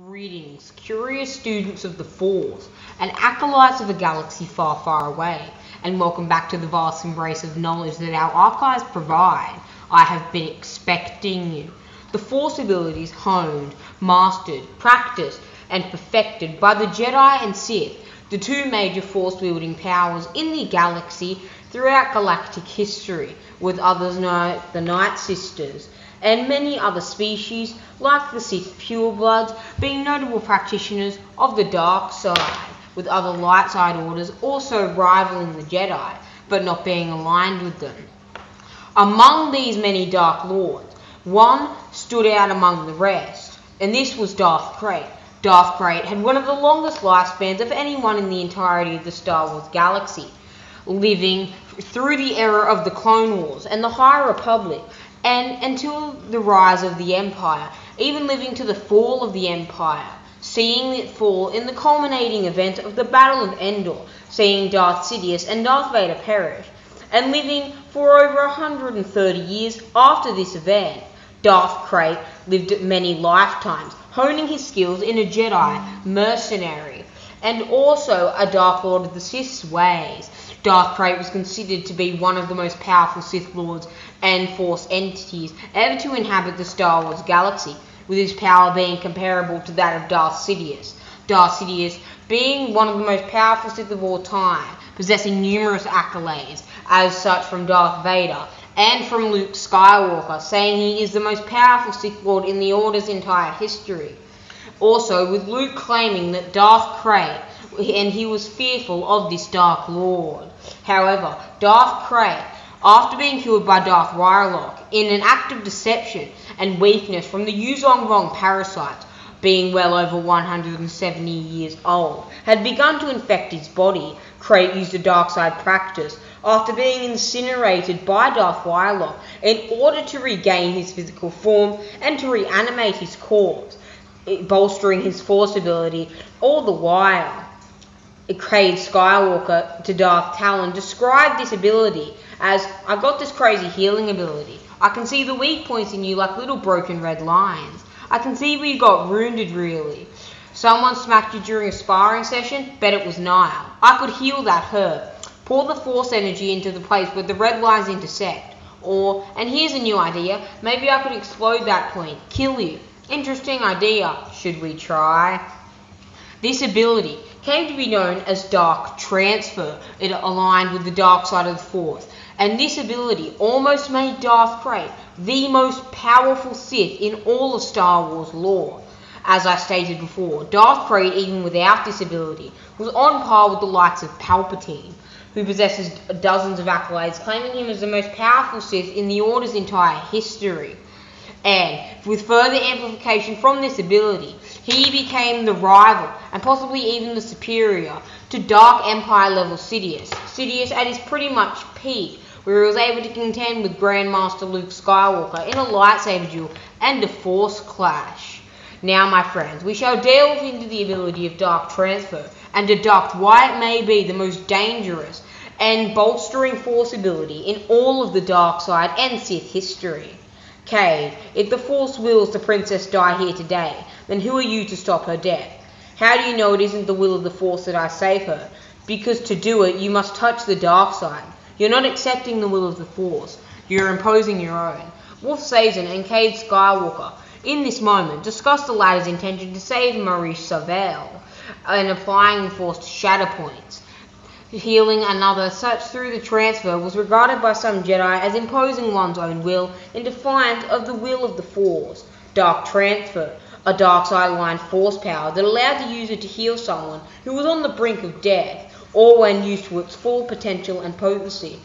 Greetings, curious students of the Force, and acolytes of a galaxy far, far away, and welcome back to the vast embrace of knowledge that our archives provide. I have been expecting you. The Force abilities honed, mastered, practiced, and perfected by the Jedi and Sith, the two major Force-wielding powers in the galaxy throughout galactic history, with others known the Night Sisters, and many other species, like the Sith purebloods, being notable practitioners of the dark side, with other light side orders also rivaling the Jedi, but not being aligned with them. Among these many Dark Lords, one stood out among the rest, and this was Darth Krayt. Darth Krayt had one of the longest lifespans of anyone in the entirety of the Star Wars galaxy, living through the era of the Clone Wars and the High Republic, and until the rise of the Empire, even living to the fall of the Empire, seeing it fall in the culminating event of the Battle of Endor, seeing Darth Sidious and Darth Vader perish, and living for over 130 years after this event. Darth Krayt lived many lifetimes, honing his skills in a Jedi, mercenary, and also a Dark Lord of the Sith's ways. Darth Krayt was considered to be one of the most powerful Sith Lords and Force entities ever to inhabit the Star Wars galaxy, with his power being comparable to that of Darth Sidious. Darth Sidious being one of the most powerful Sith of all time, possessing numerous accolades, as such from Darth Vader and from Luke Skywalker, saying he is the most powerful Sith Lord in the Order's entire history. Also, with Luke claiming that Darth Krayt, and he was fearful of this Dark Lord. However, Darth Krayt, after being killed by Darth Warlock in an act of deception and weakness from the Yuzong parasites, being well over 170 years old, had begun to infect his body. Krayt used a dark side practice after being incinerated by Darth Warlock in order to regain his physical form and to reanimate his corpse, bolstering his Force ability. All the while, Krayt Skywalker to Darth Talon described this ability as, "I got this crazy healing ability. I can see the weak points in you like little broken red lines. I can see where you got wounded really. Someone smacked you during a sparring session? Bet it was Nile. I could heal that hurt. Pour the Force energy into the place where the red lines intersect. Or, and here's a new idea, maybe I could explode that point, kill you. Interesting idea. Should we try?" This ability came to be known as Dark Transfer. It aligned with the dark side of the Force, and this ability almost made Darth Krayt the most powerful Sith in all of Star Wars lore. As I stated before, Darth Krayt, even without this ability, was on par with the likes of Palpatine, who possesses dozens of accolades, claiming him as the most powerful Sith in the Order's entire history. And with further amplification from this ability, he became the rival, and possibly even the superior, to Dark Empire level Sidious. Sidious at his pretty much peak, where he was able to contend with Grandmaster Luke Skywalker in a lightsaber duel and a Force clash. Now, my friends, we shall delve into the ability of Dark Transfer and deduct why it may be the most dangerous and bolstering Force ability in all of the dark side and Sith history. Cade, if the Force wills the Princess die here today, then who are you to stop her death? How do you know it isn't the will of the Force that I save her? Because to do it, you must touch the dark side. You're not accepting the will of the Force. You're imposing your own. Wolf Sazin and Cade Skywalker, in this moment, discuss the latter's intention to save Maurice Savelle and applying the Force to shatter points. Healing another such through the transfer was regarded by some Jedi as imposing one's own will in defiance of the will of the Force. Dark Transfer, a dark side aligned Force power that allowed the user to heal someone who was on the brink of death, or when used to its full potential and potency.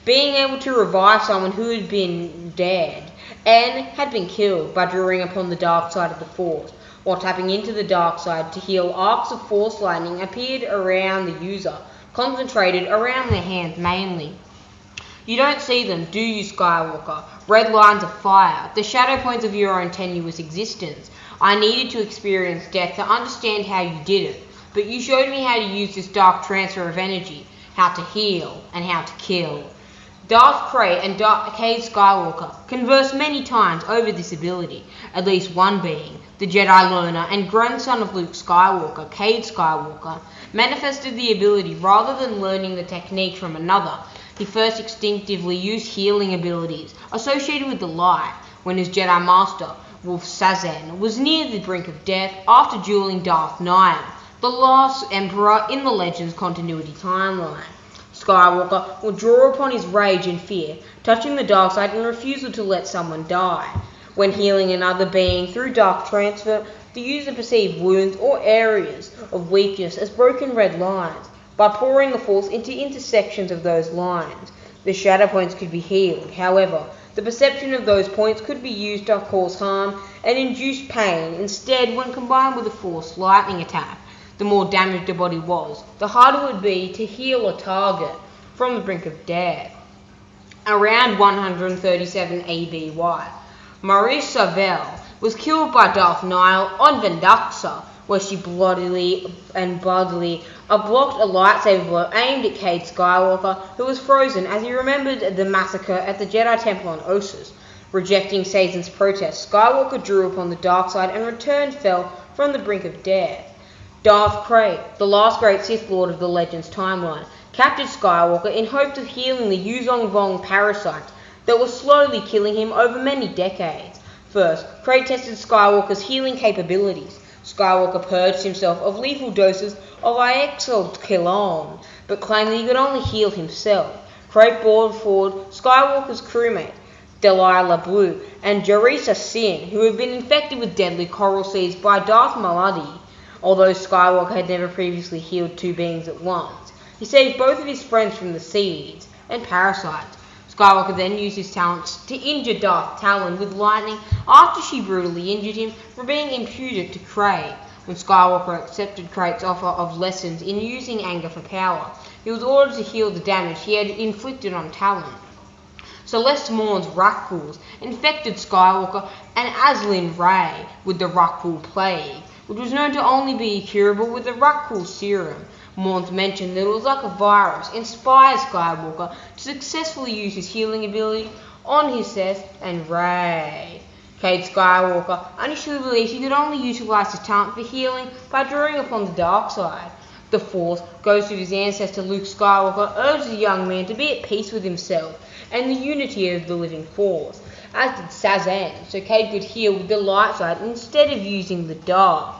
Being able to revive someone who had been dead and had been killed by drawing upon the dark side of the Force, while tapping into the dark side to heal. Arcs of Force lightning appeared around the user, concentrated around their hands mainly. You don't see them, do you, Skywalker? Red lines of fire, the shadow points of your own tenuous existence. I needed to experience death to understand how you did it, but you showed me how to use this dark transfer of energy, how to heal and how to kill. Darth Krayt and Cade Skywalker conversed many times over this ability, at least one being the Jedi learner and grandson of Luke Skywalker, Cade Skywalker, manifested the ability rather than learning the technique from another. He first instinctively used healing abilities associated with the light when his Jedi master, Wolf Sazan, was near the brink of death after dueling Darth Nihil, the last Emperor in the Legends continuity timeline. Skywalker would draw upon his rage and fear, touching the dark side and refusal to let someone die. When healing another being through dark transfer, the user perceived wounds or areas of weakness as broken red lines. By pouring the Force into intersections of those lines, the shadow points could be healed. However, the perception of those points could be used to cause harm and induce pain. Instead, when combined with a Force lightning attack, the more damaged the body was, the harder it would be to heal a target from the brink of death. Around 137 ABY, Maurice Savelle was killed by Darth Nihil on Vendaxa, where she blocked a lightsaber blow aimed at Cade Skywalker, who was frozen as he remembered the massacre at the Jedi Temple on Ossus. Rejecting Sazan's protest, Skywalker drew upon the dark side and returned fell from the brink of death. Darth Krayt, the last great Sith Lord of the Legends timeline, captured Skywalker in hopes of healing the Yuzong Vong parasites that were slowly killing him over many decades. First, Krayt tested Skywalker's healing capabilities. Skywalker purged himself of lethal doses of Ixokelon, but claimed that he could only heal himself. Krayt brought forward Skywalker's crewmate, Delilah Blue, and Jarisa Sin, who had been infected with deadly coral seeds by Darth Maladi. Although Skywalker had never previously healed two beings at once, he saved both of his friends from the seeds and parasites. Skywalker then used his talents to injure Darth Talon with lightning after she brutally injured him for being imputed to Krayt. When Skywalker accepted Krayt's offer of lessons in using anger for power, he was ordered to heal the damage he had inflicted on Talon. Celeste Morn's Rakghouls infected Skywalker and Aslin Ray with the Rakghoul Plague, which was known to only be curable with the Rakghoul Serum. Morns mentioned that it was like a virus, inspired Skywalker to successfully use his healing ability on his Sith and Rey. Cade Skywalker initially believed he could only utilize his talent for healing by drawing upon the dark side. The Force, ghost of his ancestor Luke Skywalker, urged the young man to be at peace with himself and the unity of the living Force, as did Sazan, so Cade could heal with the light side instead of using the dark.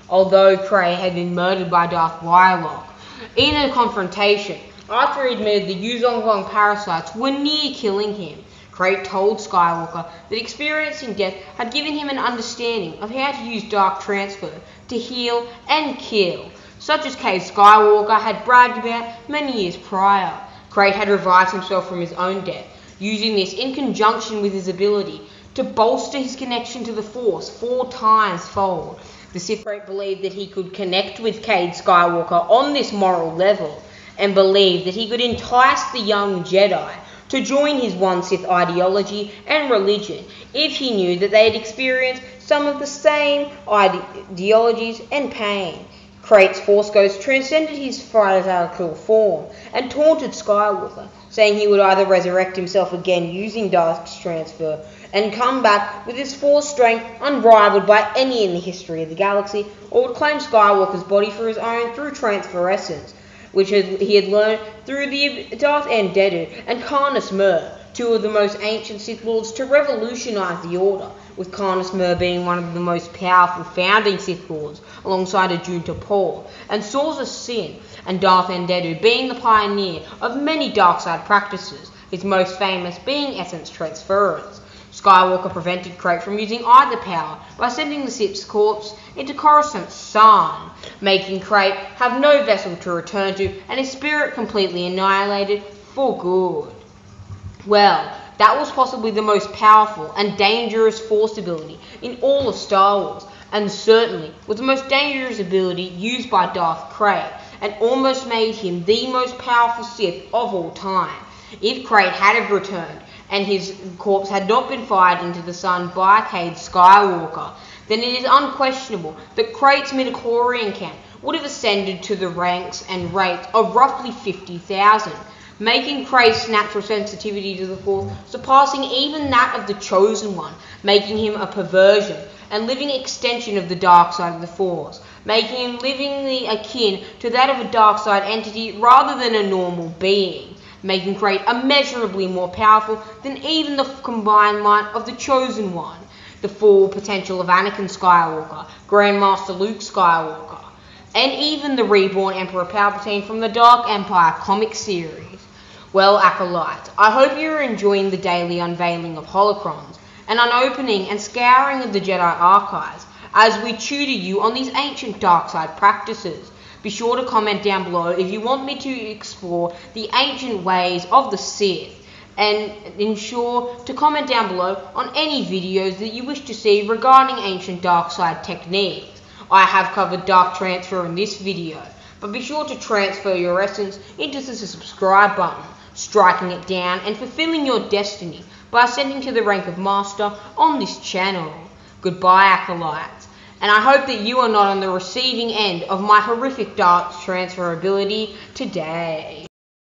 Although Krayt had been murdered by Darth Wylock in a confrontation after he admitted the Yuzong Vong parasites were near killing him, Krayt told Skywalker that experiencing death had given him an understanding of how to use dark transfer to heal and kill, such as Cade Skywalker had bragged about many years prior. Krayt had revived himself from his own death, using this in conjunction with his ability to bolster his connection to the Force 4 times fold. The Sith Krayt believed that he could connect with Cade Skywalker on this moral level, and believed that he could entice the young Jedi to join his one Sith ideology and religion if he knew that they had experienced some of the same ideologies and pain. Krayt's Force Ghost transcended his physical form and taunted Skywalker, saying he would either resurrect himself again using dark transfer and come back with his Force strength unrivaled by any in the history of the galaxy, or would claim Skywalker's body for his own through transferescence, which he had learned through the Darth Endedu and Karnus Mur, two of the most ancient Sith Lords to revolutionize the Order, with Karnus Mur being one of the most powerful founding Sith Lords, alongside Ajunta Paul, and Sorza Sin, and Darth Endedu being the pioneer of many dark side practices, his most famous being essence transference. Skywalker prevented Krayt from using either power by sending the Sith's corpse into Coruscant's sun, making Krayt have no vessel to return to and his spirit completely annihilated for good. Well, that was possibly the most powerful and dangerous Force ability in all of Star Wars, and certainly was the most dangerous ability used by Darth Krayt, and almost made him the most powerful Sith of all time. If Krayt had have returned, and his corpse had not been fired into the sun by Cade Skywalker, then it is unquestionable that Krayt's midichlorian count would have ascended to the ranks and rate of roughly 50,000. making Krayt's natural sensitivity to the Force surpassing even that of the Chosen One, making him a perversion and living extension of the dark side of the Force, making him livingly akin to that of a dark side entity rather than a normal being, making Krayt immeasurably more powerful than even the combined might of the Chosen One, the full potential of Anakin Skywalker, Grandmaster Luke Skywalker, and even the reborn Emperor Palpatine from the Dark Empire comic series. Well, Acolytes, I hope you're enjoying the daily unveiling of holocrons and unopening and scouring of the Jedi archives as we tutor you on these ancient dark side practices. Be sure to comment down below if you want me to explore the ancient ways of the Sith, and ensure to comment down below on any videos that you wish to see regarding ancient dark side techniques. I have covered dark transfer in this video, but be sure to transfer your essence into the subscribe button, striking it down and fulfilling your destiny by ascending to the rank of Master on this channel. Goodbye, Acolytes, and I hope that you are not on the receiving end of my horrific dark transfer ability today.